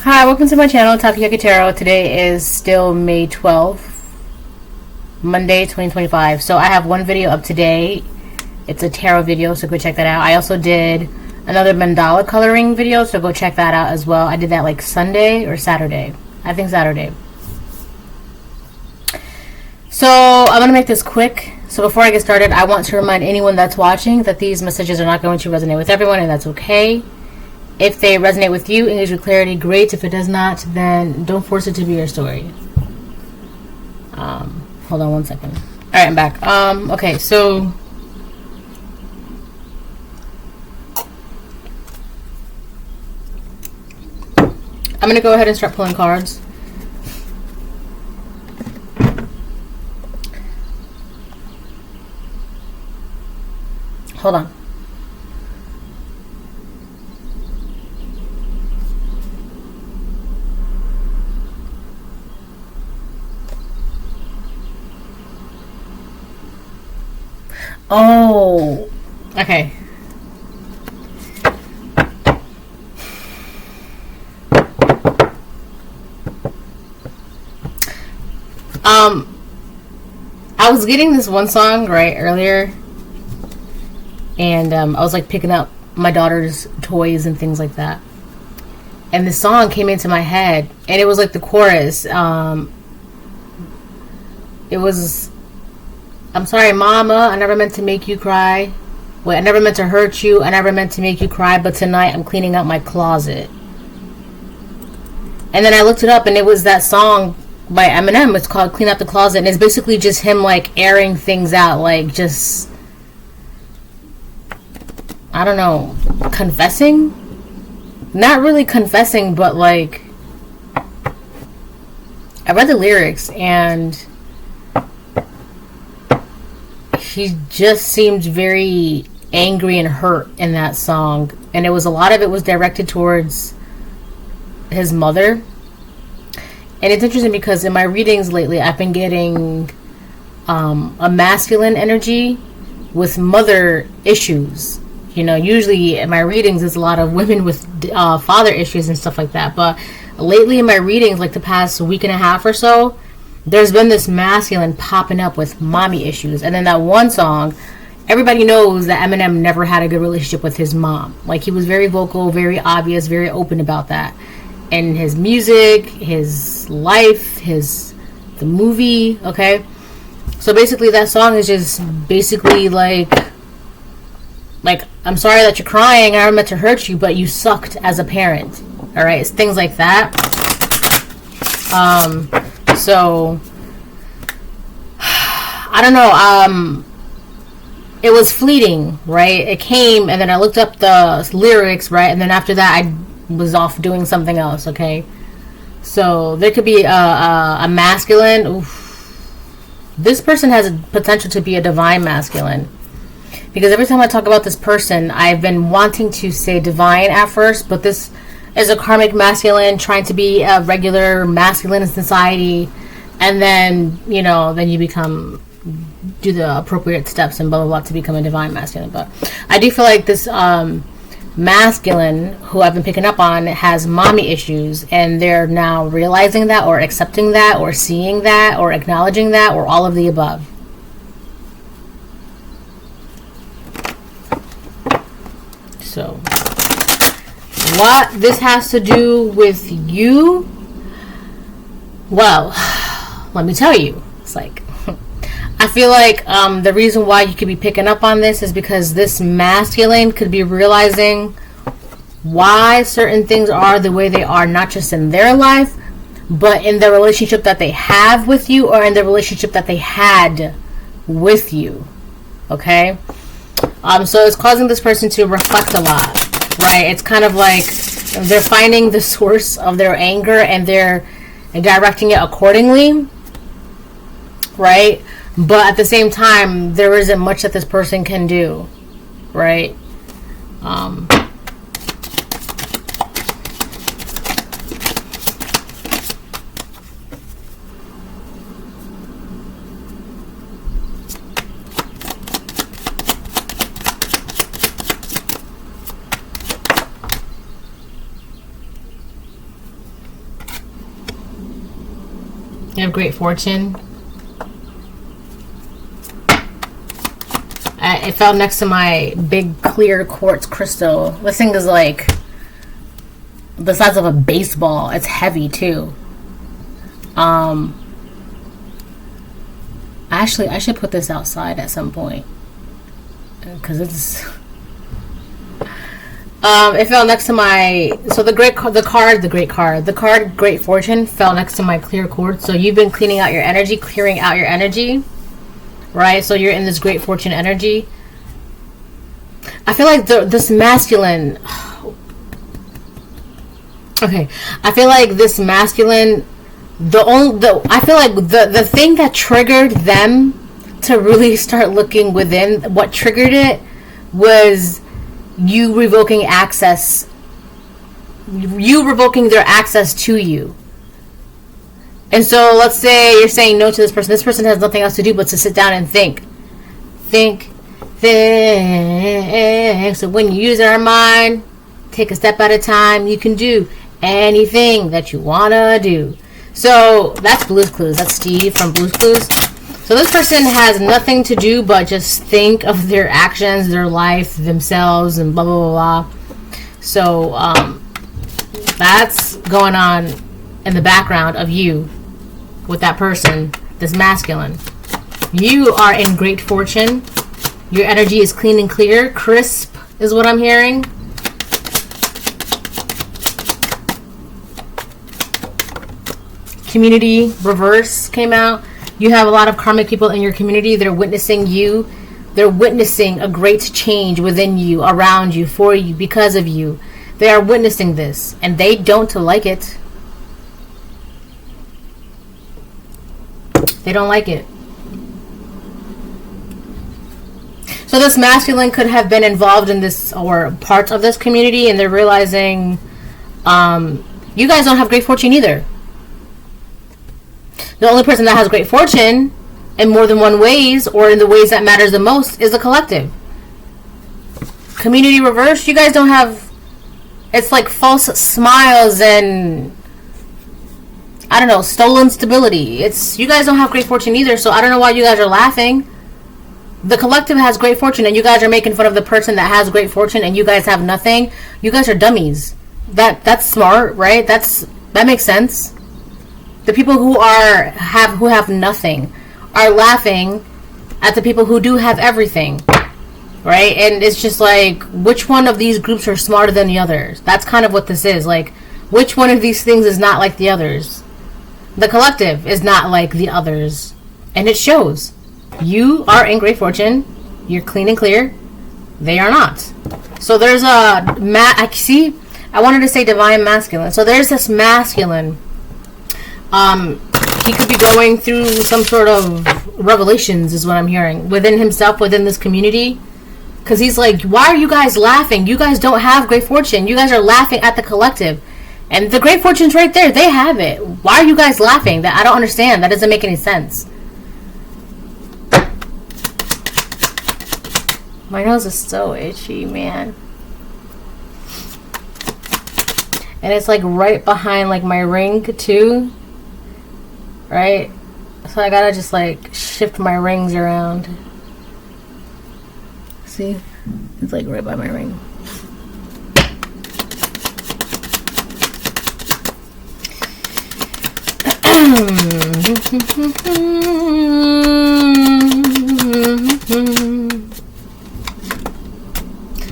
Hi, welcome to my channel, Takoyaki Tarot. Today is still May 12th, Monday 2025. So I have one video up today. It's a tarot video, so go check that out. I also did another mandala coloring video, so go check that out as well. I did that like Sunday or Saturday. I think Saturday. So I'm going to make this quick. So before I get started, I want to remind anyone that's watching that these messages are not going to resonate with everyone, and that's okay. If they resonate with you, English with clarity, great. If it does not, then don't force it to be your story. Hold on one second. All right, I'm back. Okay, so I'm gonna go ahead and start pulling cards. Hold on. Oh, okay. I was getting this one song right earlier, and I was like picking up my daughter's toys and things like that, and the song came into my head, and it was like the chorus. It was, I'm sorry, Mama, I never meant to make you cry. Wait, I never meant to hurt you. I never meant to make you cry, but tonight I'm cleaning out my closet. And then I looked it up, and it was that song by Eminem. It's called Clean Out the Closet, and it's basically just him, like, airing things out, like, just, I don't know, confessing? Not really confessing, but, like, I read the lyrics, and he just seemed very angry and hurt in that song, and it was a lot of it was directed towards his mother. And it's interesting because in my readings lately I've been getting a masculine energy with mother issues. You know, usually in my readings there's a lot of women with father issues and stuff like that, but lately in my readings, like the past week and a half or so, there's been this masculine popping up with mommy issues. And then that one song, everybody knows that Eminem never had a good relationship with his mom. Like, he was very vocal, very obvious, very open about that. And his music, his life, the movie, okay? So basically that song is just basically like, I'm sorry that you're crying, I never meant to hurt you, but you sucked as a parent. Alright, it's things like that. So I don't know, it was fleeting, right? It came, and then I looked up the lyrics, right? And then after that I was off doing something else, okay? So there could be a masculine. Oof. This person has a potential to be a divine masculine, because every time I talk about this person, I've been wanting to say divine at first, but this is a karmic masculine trying to be a regular masculine in society, and then, you know, then you do the appropriate steps and blah blah blah to become a divine masculine. But I do feel like this masculine who I've been picking up on has mommy issues, and they're now realizing that, or accepting that, or seeing that, or acknowledging that, or all of the above. So what this has to do with you, well, let me tell you. It's like, I feel like the reason why you could be picking up on this is because this masculine could be realizing why certain things are the way they are, not just in their life, but in the relationship that they have with you, or in the relationship that they had with you. Okay? So it's causing this person to reflect a lot, right? It's kind of like they're finding the source of their anger, and they're directing it accordingly, right? But at the same time, there isn't much that this person can do, right? You have great fortune. It fell next to my big clear quartz crystal. This thing is like the size of a baseball. It's heavy too. Actually, I should put this outside at some point because it's. It fell next to my. So the card Great Fortune fell next to my clear quartz. So you've been clearing out your energy, right? So you're in this Great Fortune energy. I feel like this masculine. Okay, I feel like this masculine. I feel like the thing that triggered them to really start looking within, what triggered it was you revoking their access to you. And so let's say you're saying no to this person. This person has nothing else to do but to sit down and think. So when you use our mind, take a step at a time, you can do anything that you want to do. So that's Blue's Clues. That's Steve from Blue's Clues. So this person has nothing to do but just think of their actions, their life, themselves, and blah, blah, blah, blah. So that's going on in the background of you with that person, this masculine. You are in great fortune. Your energy is clean and clear. Crisp is what I'm hearing. Community reverse came out. You have a lot of karmic people in your community. They're witnessing you. They're witnessing a great change within you, around you, for you, because of you. They are witnessing this, and they don't like it. They don't like it. So this masculine could have been involved in this or parts of this community, and they're realizing you guys don't have great fortune either. The only person that has great fortune in more than one ways, or in the ways that matters the most, is the collective. Community reverse, you guys don't have. It's like false smiles and I don't know, stolen stability. You guys don't have great fortune either, so I don't know why you guys are laughing. The collective has great fortune, and you guys are making fun of the person that has great fortune, and you guys have nothing. You guys are dummies. That's smart, right? That makes sense. The people who have nothing are laughing at the people who do have everything, right? And it's just like, which one of these groups are smarter than the others? That's kind of what this is. Like, which one of these things is not like the others? The collective is not like the others, and it shows. You are in great fortune. You're clean and clear. They are not. So there's I wanted to say divine masculine. So there's this masculine. He could be going through some sort of revelations, is what I'm hearing, within himself, within this community. Because he's like, why are you guys laughing? You guys don't have great fortune. You guys are laughing at the collective. And the great fortune's right there. They have it. Why are you guys laughing? I don't understand. That doesn't make any sense. My nose is so itchy, man. And it's like right behind like my ring too. Right? So I gotta just like shift my rings around. See? It's like right by my ring.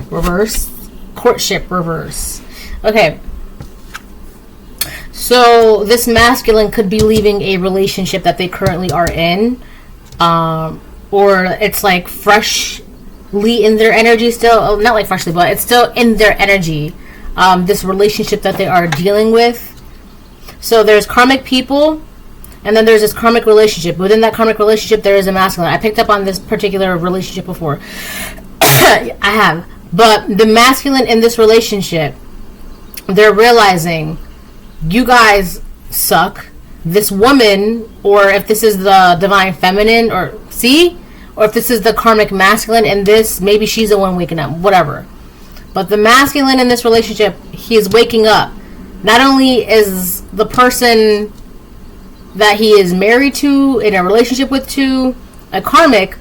Reverse. Courtship reverse. Okay. So this masculine could be leaving a relationship that they currently are in, or it's like freshly in their energy still. Not like freshly, but it's still in their energy. This relationship that they are dealing with. So there's karmic people, and then there's this karmic relationship. Within that karmic relationship, there is a masculine. I picked up on this particular relationship before. I have. But the masculine in this relationship, they're realizing, you guys suck. This woman, or if this is the divine feminine, or if this is the karmic masculine, and this, maybe she's the one waking up, whatever. But the masculine in this relationship, he is waking up. Not only is the person that he is married to, in a relationship with, to a karmic,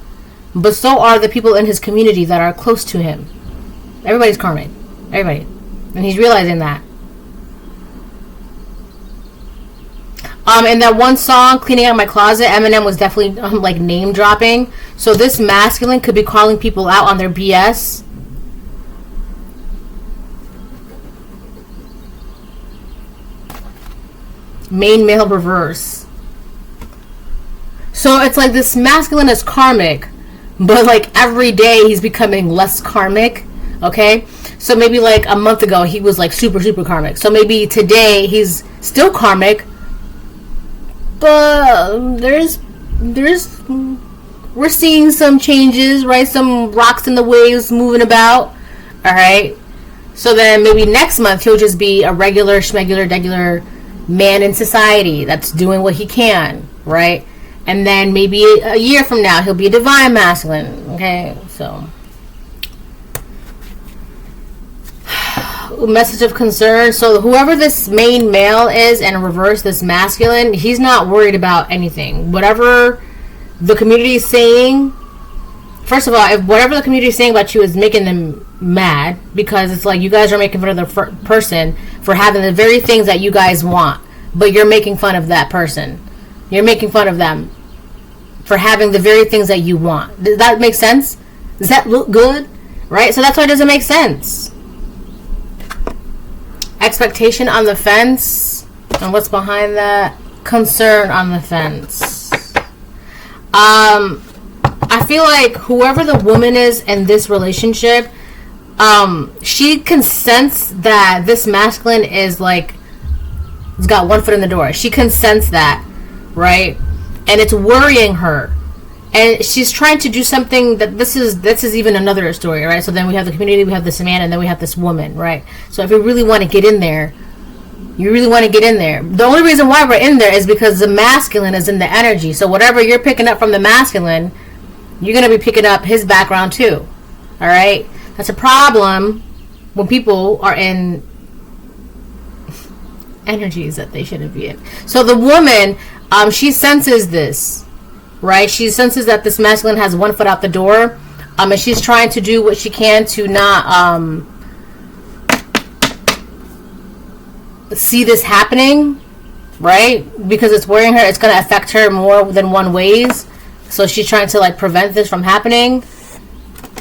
but so are the people in his community that are close to him. Everybody's karmic. Everybody. And he's realizing that. In that one song, Cleaning Out My Closet, Eminem was definitely like name dropping. So this masculine could be calling people out on their BS. Main male reverse. So it's like this masculine is karmic, but like every day he's becoming less karmic. Okay, so maybe like a month ago he was like super karmic. So maybe today he's still karmic, but we're seeing some changes, right? Some rocks in the waves moving about. All right, so then maybe next month he'll just be a regular schmegular man in society that's doing what he can, right? And then maybe a year from now he'll be a divine masculine. Okay, so message of concern. So whoever this main male is and reverse this masculine, he's not worried about anything. Whatever the community is saying, first of all, if whatever the community is saying about you is making them mad, because it's like you guys are making fun of the person for having the very things that you guys want, but you're making fun of that person. You're making fun of them for having the very things that you want. Does that make sense? Does that look good? Right? So that's why it doesn't make sense. Expectation on the fence. And what's behind that? Concern on the fence. I feel like whoever the woman is in this relationship, she can sense that this masculine is like, he's got one foot in the door. She can sense that, right? And it's worrying her. And she's trying to do something that this is even another story, right? So then we have the community, we have this man, and then we have this woman, right? So if you really want to get in there, you really want to get in there. The only reason why we're in there is because the masculine is in the energy. So whatever you're picking up from the masculine, you're going to be picking up his background too. All right? That's a problem when people are in energies that they shouldn't be in. So the woman, she senses this, right? She senses that this masculine has one foot out the door, and she's trying to do what she can to not see this happening, right? Because it's worrying her. It's going to affect her more than one ways. So she's trying to like prevent this from happening.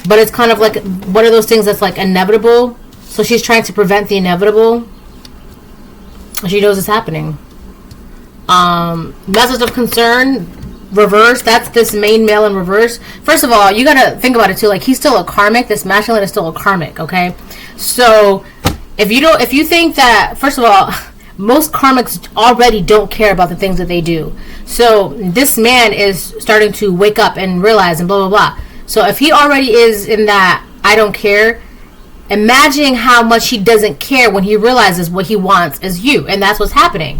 But it's kind of like one of those things that's like inevitable. So she's trying to prevent the inevitable. She knows it's happening. Message of concern, reverse. That's this main male in reverse. First of all, you gotta think about it too. Like, he's still a karmic. This masculine is still a karmic. Okay, so if you think that, first of all, most karmics already don't care about the things that they do. So this man is starting to wake up and realize and blah blah blah. So if he already is in that I don't care, imagine how much he doesn't care when he realizes what he wants is you, and that's what's happening.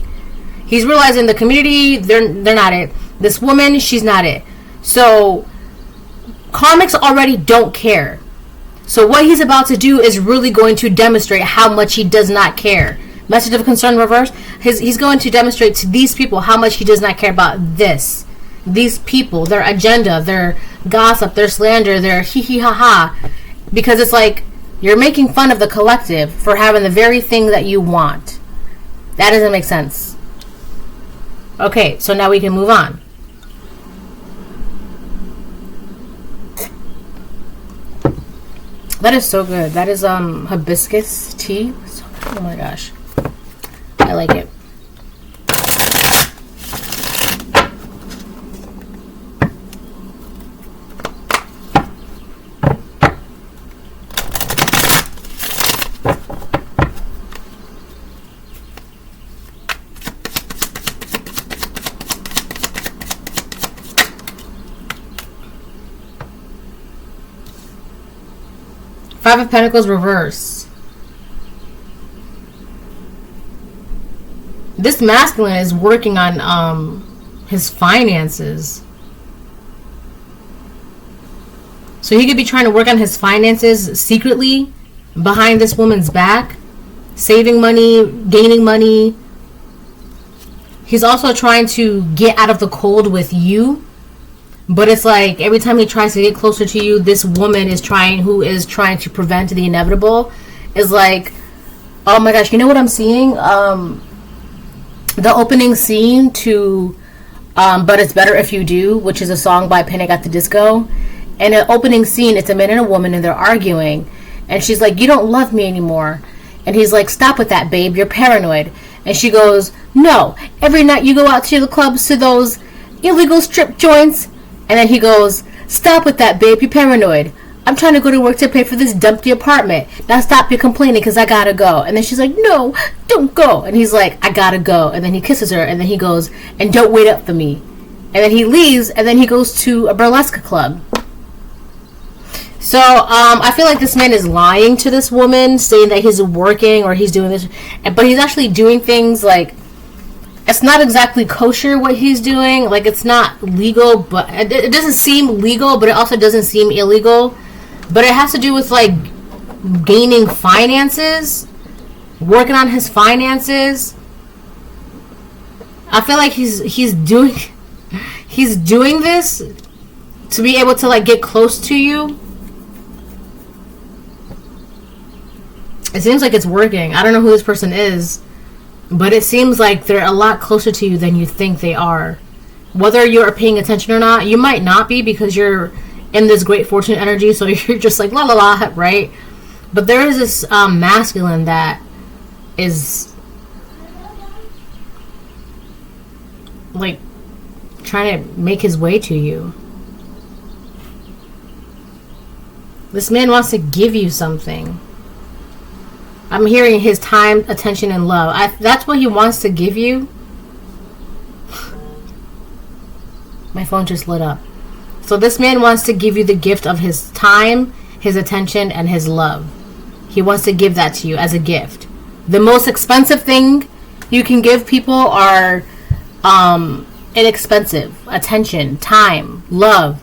He's realizing the community, they're not it. This woman, she's not it. So karmics already don't care. So what he's about to do is really going to demonstrate how much he does not care. Message of concern reverse. He's going to demonstrate to these people how much he does not care about this. These people, their agenda, their gossip, their slander, their hee hee ha ha. Because it's like, you're making fun of the collective for having the very thing that you want. That doesn't make sense. Okay, so now we can move on. That is so good. That is hibiscus tea. Oh my gosh. I like it. Five of Pentacles reverse. This masculine is working on his finances. So he could be trying to work on his finances secretly behind this woman's back, saving money, gaining money. he's also trying to get out of the cold with you. But it's like every time he tries to get closer to you, this woman who is trying to prevent the inevitable, is like, oh my gosh, you know what I'm seeing? The opening scene to But It's Better If You Do, which is a song by Panic at the Disco. And the opening scene, it's a man and a woman, and they're arguing. And she's like, you don't love me anymore. And he's like, stop with that, babe, you're paranoid. And she goes, no, every night you go out to the clubs, to those illegal strip joints. And then he goes, stop with that, babe, you're paranoid. I'm trying to go to work to pay for this dumpty apartment. Now stop your complaining, because I gotta go. And then she's like, no, don't go. And he's like, I gotta go. And then he kisses her, and then he goes, and don't wait up for me. And then he leaves, and then he goes to a burlesque club. So, I feel like this man is lying to this woman, saying that he's working or he's doing this. But he's actually doing things like, it's not exactly kosher what he's doing. Like, it's not legal, but it doesn't seem legal, but it also doesn't seem illegal. But it has to do with, like, gaining finances, working on his finances. I feel like he's doing this to be able to, like, get close to you. It seems like it's working. I don't know who this person is, but it seems like they're a lot closer to you than you think they are. Whether you're paying attention or not, you might not be, because you're in this great fortune energy, so you're just like, la la la, right? But there is this masculine that is like trying to make his way to you. This man wants to give you something. I'm hearing his time, attention, and love. That's what he wants to give you. My phone just lit up. So this man wants to give you the gift of his time, his attention, and his love. He wants to give that to you as a gift. The most expensive thing you can give people are inexpensive. Attention, time, love,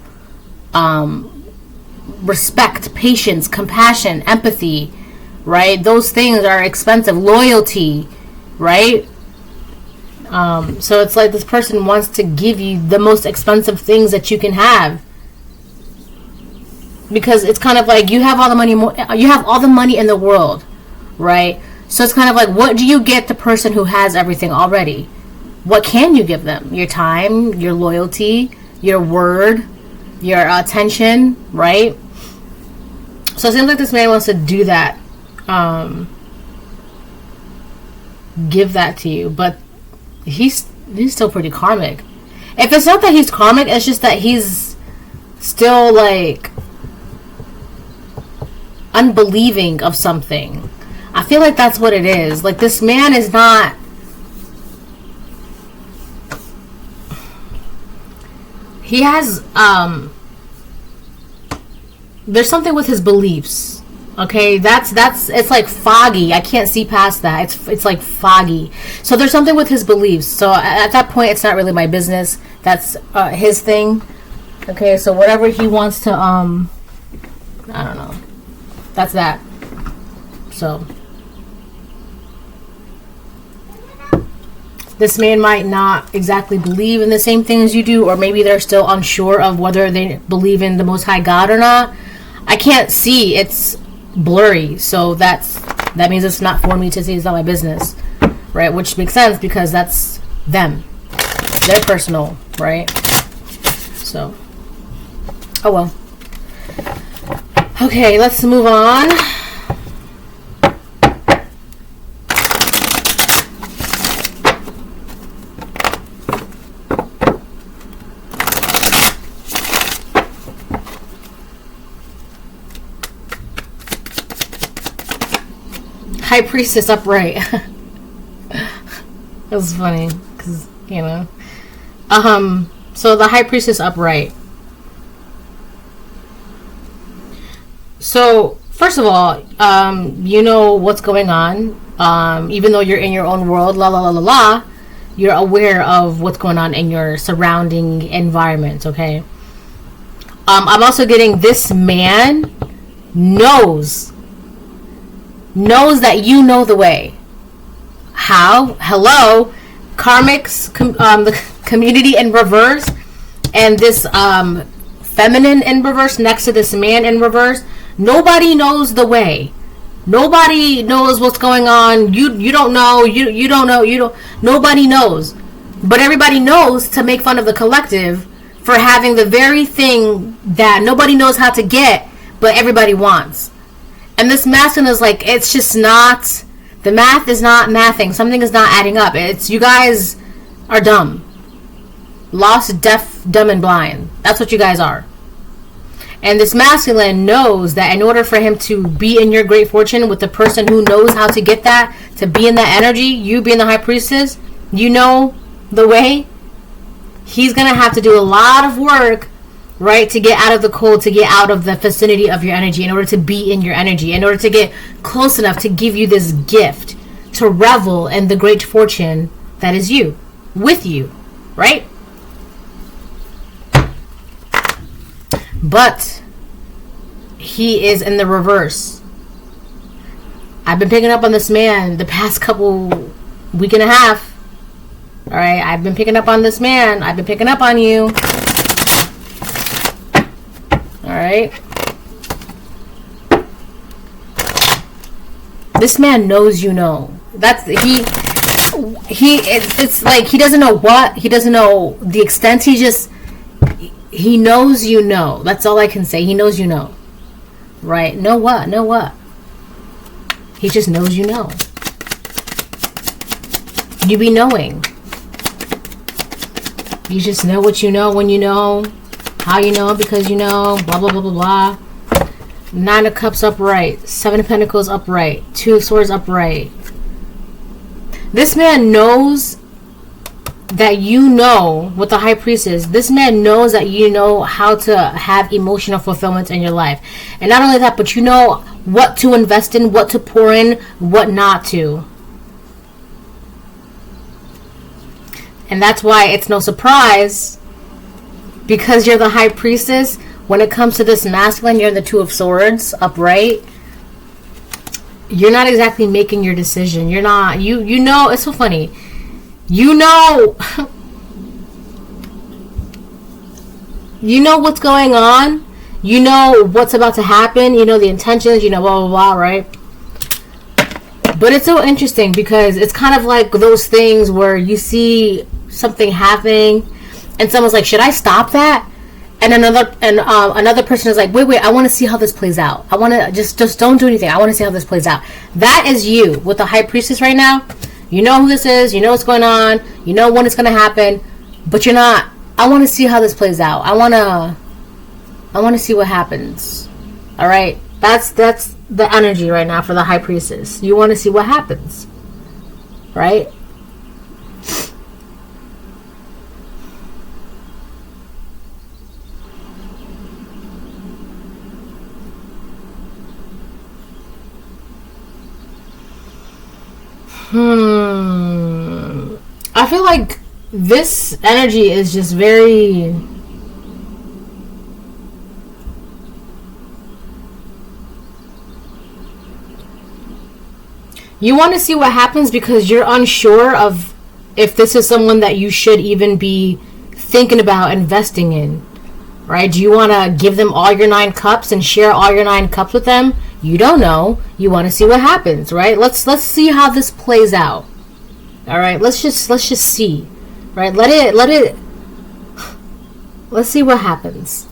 respect, patience, compassion, empathy, right? Those things are expensive. Loyalty, right? So it's like this person wants to give you the most expensive things that you can have, because it's kind of like you have all the money in the world, right? So it's kind of like, what do you get the person who has everything already? What can you give them? Your time, your loyalty, your word, your attention, right? So it seems like this man wants to do that. Give that to you, but he's still pretty karmic. If it's not that he's karmic, it's just that he's still like unbelieving of something. I feel like that's what it is. Like, this man is not, he has there's something with his beliefs. Okay, that's it's like foggy. I can't see past that. It's like foggy. So there's something with his beliefs. So at that point, it's not really my business. That's his thing. Okay, so whatever he wants to I don't know. That's that. So this man might not exactly believe in the same things you do, or maybe they're still unsure of whether they believe in the Most High God or not. I can't see. It's blurry, so that means it's not for me to see. It's not my business, right? Which makes sense, because that's them, their personal, right? So, oh well. Okay, let's move on. High Priestess upright. It was funny, because, you know. So the High Priestess upright. So, first of all, you know what's going on. Even though you're in your own world, la la la la la, you're aware of what's going on in your surrounding environment, okay? I'm also getting, this man knows that you know the way. How? Hello? the community in reverse, and this feminine in reverse next to this man in reverse. Nobody knows the way. Nobody knows what's going on. You don't know. You don't know. Nobody knows. But everybody knows to make fun of the collective for having the very thing that nobody knows how to get, but everybody wants. And this masculine is like, it's just not, the math is not mathing. Something is not adding up. It's, you guys are dumb. Lost, deaf, dumb, and blind. That's what you guys are. And this masculine knows that in order for him to be in your great fortune with the person who knows how to get that, to be in that energy, you being the high priestess, you know the way, he's going to have to do a lot of work, right, to get out of the cold, to get out of the vicinity of your energy, in order to be in your energy, in order to get close enough to give you this gift, to revel in the great fortune that is you, with you, right? But he is in the reverse. I've been picking up on this man the past week and a half. All right, I've been picking up on this man. I've been picking up on you. All right. This man knows you know. That's it's like he doesn't know what, he doesn't know the extent. He knows you know. That's all I can say. He knows you know. Right? Know what? Know what? He just knows you know. You be knowing. You just know what you know when you know. How you know, because you know. Blah, blah, blah, blah, blah. 9 of Cups upright. 7 of Pentacles upright. 2 of Swords upright. This man knows that you know what the High Priestess, this man knows that you know how to have emotional fulfillment in your life. And not only that, but you know what to invest in, what to pour in, what not to. And that's why it's no surprise, because you're the High Priestess, when it comes to this masculine, you're the 2 of Swords upright. You're not exactly making your decision. You're not, you know, it's so funny. You know what's going on. You know what's about to happen. You know the intentions. You know blah, blah, blah, right? But it's so interesting because it's kind of like those things where you see something happening and someone's like, should I stop that? And another person is like, wait, I want to see how this plays out. I want to just don't do anything. I want to see how this plays out. That is you with the High Priestess right now. You know who this is. You know what's going on. You know when it's going to happen. But you're not. I want to see how this plays out. I want to see what happens. All right. That's the energy right now for the High Priestess. You want to see what happens. Right? I feel like this energy is just very... You want to see what happens because you're unsure of if this is someone that you should even be thinking about investing in. Right? Do you want to give them all your 9 cups and share all your 9 cups with them? You don't know. You want to see what happens, right? Let's see how this plays out. All right, let's just see. Right? Let's see what happens.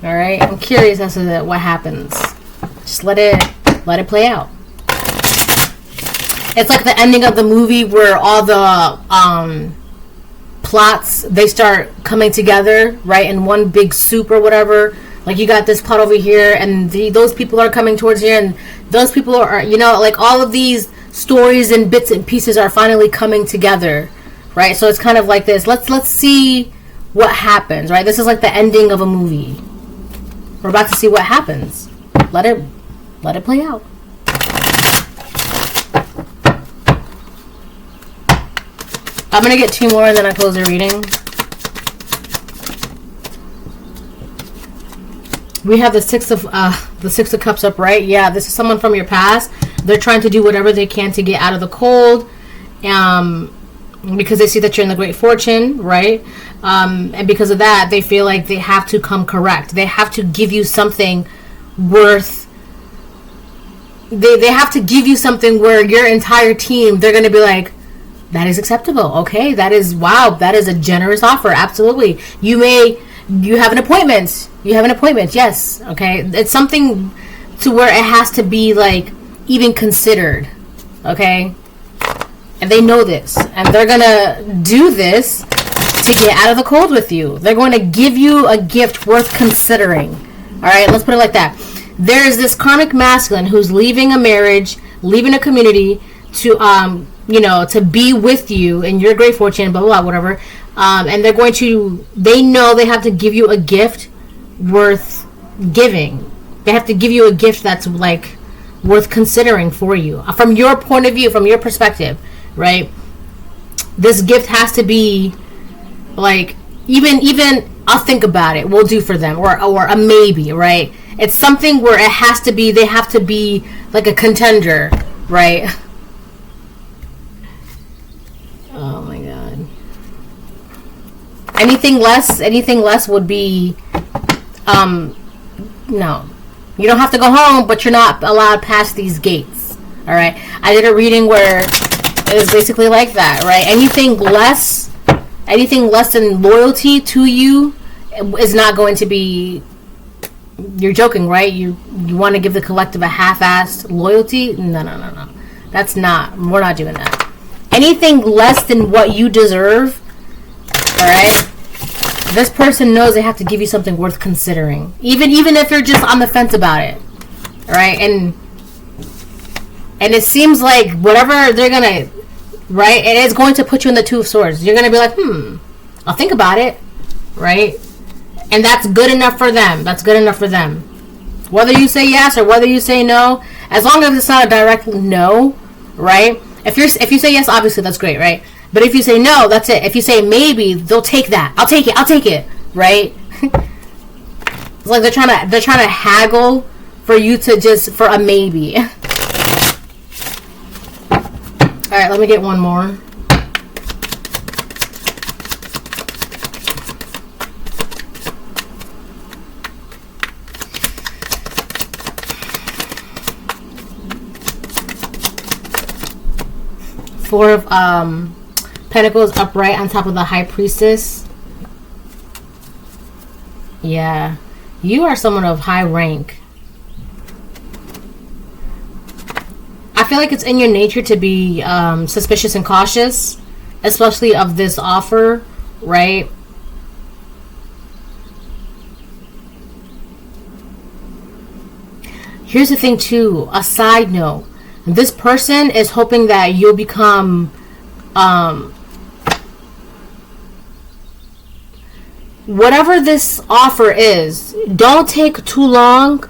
All right? I'm curious as to what happens. Just let it play out. It's like the ending of the movie where all the plots, they start coming together, right, in one big soup or whatever. Like you got this plot over here, and those people are coming towards here, and those people are, you know, like all of these stories and bits and pieces are finally coming together, right? So it's kind of like this. Let's see what happens, right? This is like the ending of a movie. We're about to see what happens. Let it play out. I'm gonna get 2 more and then I close the reading. We have the six of Cups upright. Yeah, this is someone from your past. They're trying to do whatever they can to get out of the cold. because they see that you're in the great fortune, right? And because of that, they feel like they have to come correct. They have to give you something worth. They have to give you something where your entire team, they're going to be like, that is acceptable. Okay, that is, wow, that is a generous offer. Absolutely. You have an appointment. Yes. Okay. It's something to where it has to be like even considered. Okay. And they know this, and they're going to do this to get out of the cold with you. They're going to give you a gift worth considering. All right. Let's put it like that. There is this karmic masculine who's leaving a marriage, leaving a community to, to be with you in your great fortune, blah, blah, blah, whatever. And they know they have to give you a gift worth giving. They have to give you a gift that's like worth considering for you. From your point of view, from your perspective, right? This gift has to be like, even I'll think about it, we'll do for them, or a maybe, right? It's something where it has to be, they have to be like a contender, right? Oh my god. Anything less would be, no. You don't have to go home, but you're not allowed past these gates. All right. I did a reading where it was basically like that, right? Anything less than loyalty to you is not going to be. You're joking, right? You want to give the collective a half-assed loyalty? No. That's not. We're not doing that. Anything less than what you deserve, all right? This person knows they have to give you something worth considering, even if you're just on the fence about it, all right? And it seems like whatever they're gonna, right? It is going to put you in the Two of Swords. You're gonna be like, I'll think about it, right? And that's good enough for them. That's good enough for them. Whether you say yes or whether you say no, as long as it's not a direct no, right? If you say yes, obviously that's great, right? But if you say no, that's it. If you say maybe, they'll take that. I'll take it, right? It's like they're trying to haggle for you for a maybe. All right, let me get one more. Four of Pentacles upright on top of the High Priestess. Yeah. You are someone of high rank. I feel like it's in your nature to be suspicious and cautious, especially of this offer, right? Here's the thing too, a side note. This person is hoping that you'll become whatever this offer is, don't take too long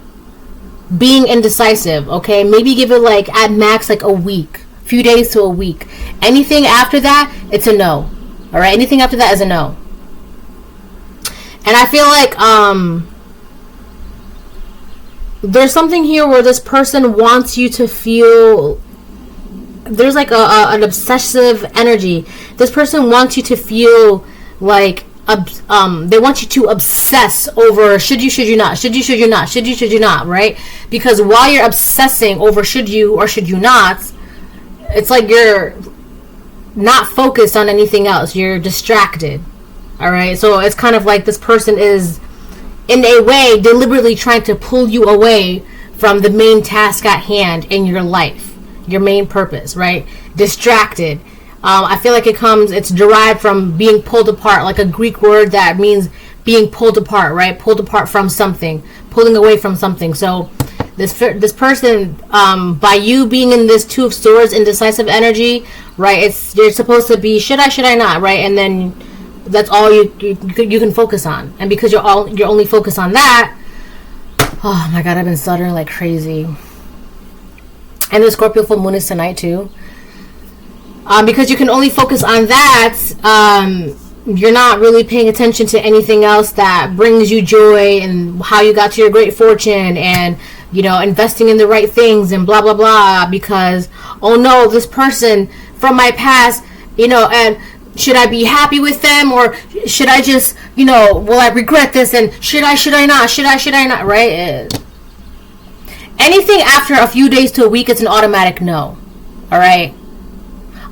being indecisive, okay? Maybe give it like at max like a week, few days to a week. Anything after that, it's a no. All right, anything after that is a no. And I feel like there's something here where this person wants you to feel, there's like an obsessive energy. This person wants you to feel like they want you to obsess over should you not, right? Because while you're obsessing over should you or should you not, it's like you're not focused on anything else. You're distracted. All right, so it's kind of like this person is in a way deliberately trying to pull you away from the main task at hand in your life, your main purpose, right? Distracted. I feel like it's derived from being pulled apart, like a Greek word that means being pulled apart, right? Pulled apart from something, pulling away from something. So this person, by you being in this Two of Swords, indecisive energy, right? You're supposed to be should I not, right? And then that's all you can focus on. And because you're only focused on that, oh my god, I've been stuttering like crazy. And the Scorpio full moon is tonight too. Because you can only focus on that, you're not really paying attention to anything else that brings you joy and how you got to your great fortune and, investing in the right things and blah, blah, blah. Because, oh no, this person from my past, and should I be happy with them, or should I just, will I regret this, and should I not, right? Anything after a few days to a week, it's an automatic no. All right.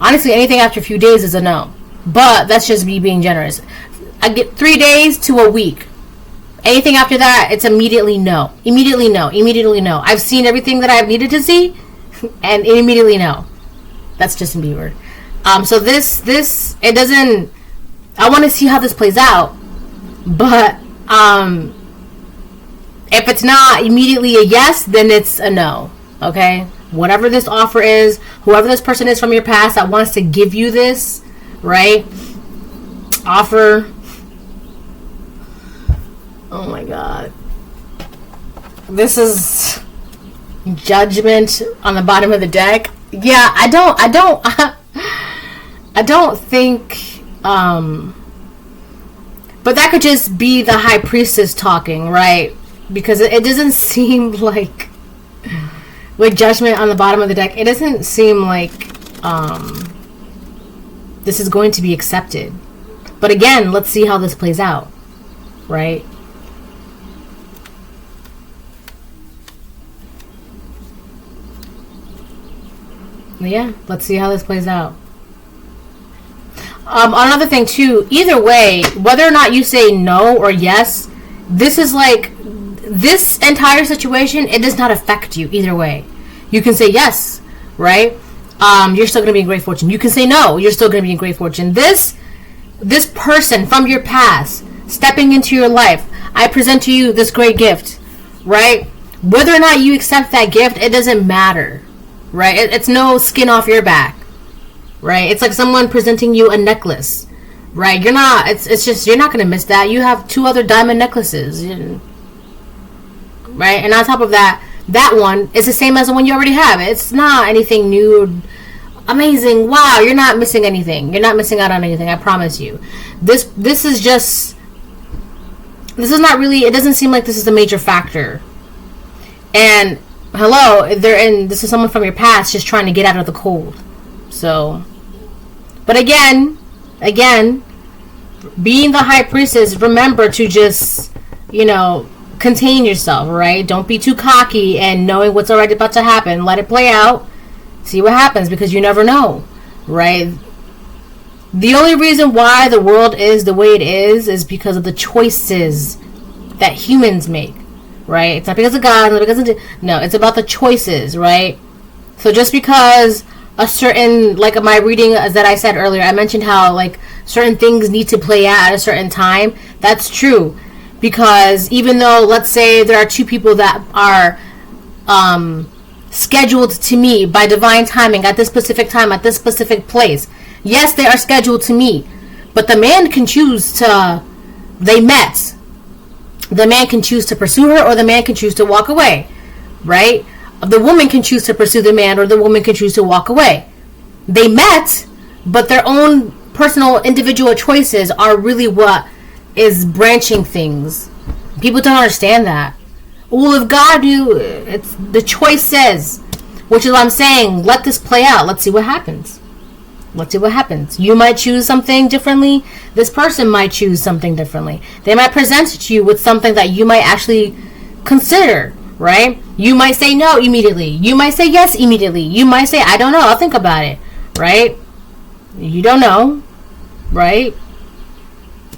Honestly, anything after a few days is a no. But that's just me being generous. I get 3 days to a week. Anything after that, it's immediately no. Immediately no. Immediately no. I've seen everything that I've needed to see, and immediately no. That's Justin Bieber. So this, it doesn't. I want to see how this plays out, but if it's not immediately a yes, then it's a no. Okay? Whatever this offer is, whoever this person is from your past that wants to give you this, right? Offer. Oh my God. This is Judgment on the bottom of the deck. Yeah, I don't think, but that could just be the High Priestess talking, right? Because it doesn't seem like, with Judgment on the bottom of the deck, it doesn't seem like this is going to be accepted. But again, let's see how this plays out, right? Yeah, let's see how this plays out. Another thing too, either way, whether or not you say no or yes, this is like, this entire situation, it does not affect you either way. You can say yes, right? You're still going to be in great fortune. You can say no, you're still going to be in great fortune. This person from your past stepping into your life, I present to you this great gift, right? Whether or not you accept that gift, it doesn't matter, right? It's no skin off your back, right? It's like someone presenting you a necklace, right? It's just, you're not going to miss that. You have 2 other diamond necklaces, right? And on top of that, that one is the same as the one you already have. It's not anything new, amazing. Wow, you're not missing anything. You're not missing out on anything. I promise you. This is not really. It doesn't seem like this is a major factor. And hello, this is someone from your past just trying to get out of the cold. So, but again, being the High Priestess, remember to just, contain yourself, right? Don't be too cocky and knowing what's already about to happen. Let it play out. See what happens, because you never know, right? The only reason why the world is the way it is because of the choices that humans make, right? It's not because of God, not because of no, it's about the choices, right? So just because a certain, like my reading that I said earlier, I mentioned how like certain things need to play out at a certain time. That's true. Because even though, let's say, there are 2 people that are scheduled to meet by divine timing at this specific time, at this specific place. Yes, they are scheduled to meet. But the man can choose to... They met. The man can choose to pursue her, or the man can choose to walk away. Right? The woman can choose to pursue the man, or the woman can choose to walk away. They met, but their own personal, individual choices are really what is branching things. People don't understand that. Well, if God knew, it's the choices, which is what I'm saying. Let this play out. Let's see what happens. Let's see what happens. You might choose something differently. This person might choose something differently. They might present it to you with something that you might actually consider, right? You might say no immediately. You might say yes immediately. You might say, I don't know, I'll think about it, right? You don't know, right?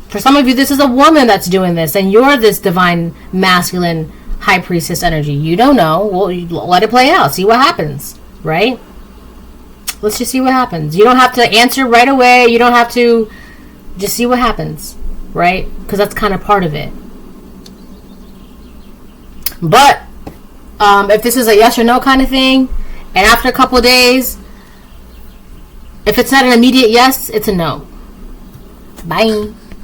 For some of you, this is a woman that's doing this, and you're this divine, masculine, High Priestess energy. You don't know. Well, let it play out. See what happens, right? Let's just see what happens. You don't have to answer right away. You don't have to. Just see what happens, right? Because that's kind of part of it. But if this is a yes or no kind of thing, and after a couple of days, if it's not an immediate yes, it's a no. Bye.